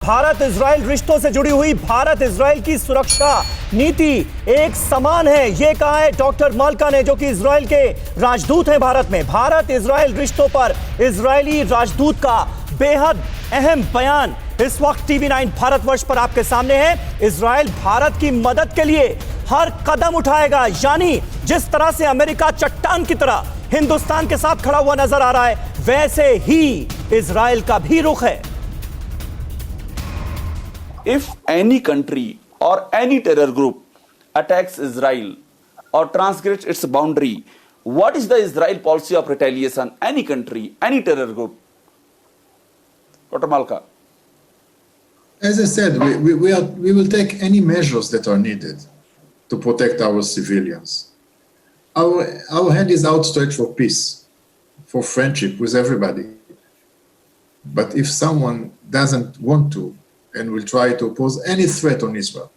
Bharat Israel रिश्तों से जुड़ी हुई भारत इजराइल की सुरक्षा नीति एक समान है, यह कहा है डॉक्टर माल्का ने, जो कि इजराइल के राजदूत हैं भारत में। भारत इजराइल रिश्तों पर इजरायली राजदूत का बेहद अहम बयान इस वक्त टीवी9 भारतवर्ष पर आपके सामने है। इजराइल भारत की मदद के लिए हर कदम उठाएगा, यानी जिस तरह से अमेरिका चट्टान की तरह हिंदुस्तान के साथ खड़ा हुआ नजर आ रहा है, वैसे ही इजराइल का भी रुख है। If any country or any terror group attacks Israel or transgress its boundary, what is the Israel policy of retaliation? Any country, any terror group. Dr. Malka. As I said, we will take any measures that are needed to protect our civilians. Our hand is outstretched for peace, for friendship with everybody. But if someone doesn't want to and will try to pose any threat on Israel,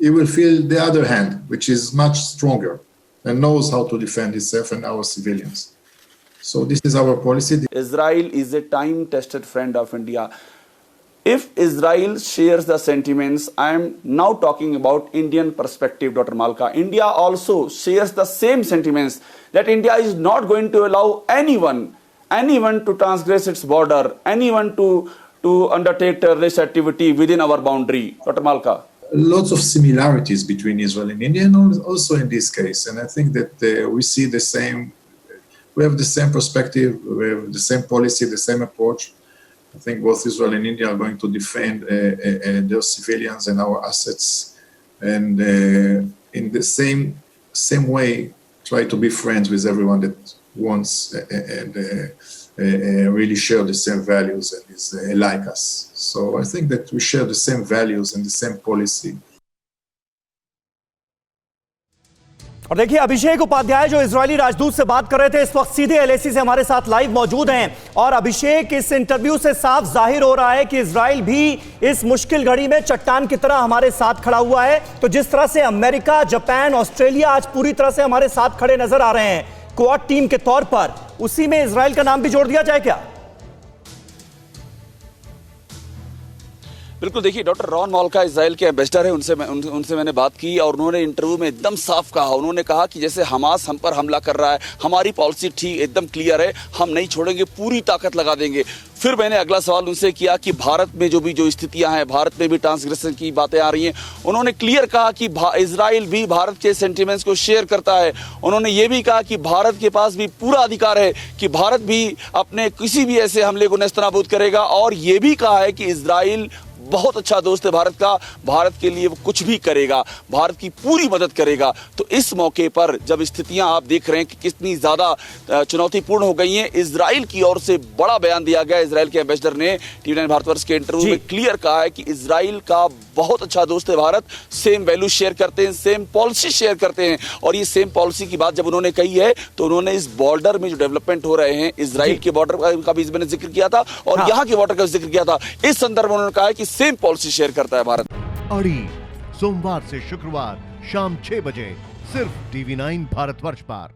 he will feel the other hand, which is much stronger and knows how to defend itself and our civilians. So this is our policy. Israel is a time-tested friend of India. If Israel shares the sentiments, I am now talking about Indian perspective, Dr. Malka. India also shares the same sentiments that India is not going to allow anyone to transgress its border, anyone to undertake terrorist activity within our boundary. Dr. Malka. Lots of similarities between Israel and India, and also in this case. And I think that we see the same, we have the same perspective, we have the same policy, the same approach. I think both Israel and India are going to defend their civilians and our assets, and in the same way, try to be friends with everyone that wants and really share the same values and is like us. So I think that we share the same values and the same policy. और देखिए, अभिषेक उपाध्याय जो Israeli राजदूत से बात कर रहे थे, इस वक्त सीधे एलएसी से हमारे साथ लाइव मौजूद हैं। और अभिषेक, इस इंटरव्यू से साफ जाहिर हो रहा है कि इजराइल भी इस मुश्किल घड़ी में चट्टान की तरह हमारे साथ खड़ा हुआ है। तो जिस तरह से अमेरिका, जापान, ऑस्ट्रेलिया आज पूरी तरह से हमारे साथ खड़े नजर आ रहे हैं क्वाड टीम के तौर पर, उसी में इजराइल का नाम भी जोड़ दिया जाए क्या? बिल्कुल, देखिए, डॉक्टर रॉन माल्का इजराइल के एम्बेसडर है, उनसे मैंने बात की और उन्होंने इंटरव्यू में एकदम साफ कहा। उन्होंने कहा कि जैसे हमास हम पर हमला कर रहा है, हमारी पॉलिसी ठीक एकदम क्लियर है, हम नहीं छोड़ेंगे, पूरी ताकत लगा देंगे। फिर मैंने अगला सवाल उनसे किया कि भारत में जो स्थितियां हैं, भारत में भी ट्रांसग्रेशन की बातें आ रही हैं। उन्होंने क्लियर कहा कि इजराइल भी भारत के सेंटिमेंट्स को शेयर करता है। उन्होंने ये भी कहा कि भारत के पास भी पूरा अधिकार है कि भारत भी अपने किसी भी ऐसे हमले को नेस्तनाबूद करेगा। और ये भी कहा है कि इजराइल बहुत अच्छा दोस्त है भारत का, भारत के लिए वो कुछ भी करेगा, भारत की पूरी मदद करेगा। तो इस मौके पर जब स्थितियां आप देख रहे हैं कि कितनी ज्यादा चुनौतीपूर्ण हो गई हैं, इजराइल की ओर से बड़ा बयान दिया गया। इजराइल के एम्बेसडर ने टीवी9 भारतवर्ष के इंटरव्यू में क्लियर कहा है कि इजराइल का बहुत अच्छा दोस्त है भारत, सेम वैल्यू शेयर करते हैं, सेम पॉलिसी शेयर करते हैं। और ये सेम पॉलिसी की बात जब उन्होंने कही है, तो उन्होंने इस बॉर्डर में जो डेवलपमेंट हो रहे हैं, इजराइल के बॉर्डर का भी मैंने जिक्र किया था और यहाँ के बॉर्डर का जिक्र किया था। इस संदर्भ में उन्होंने कहा है कि सेम पॉलिसी शेयर करता है भारत। अड़ी सोमवार से शुक्रवार शाम 6 बजे सिर्फ टीवी9 भारतवर्ष पर।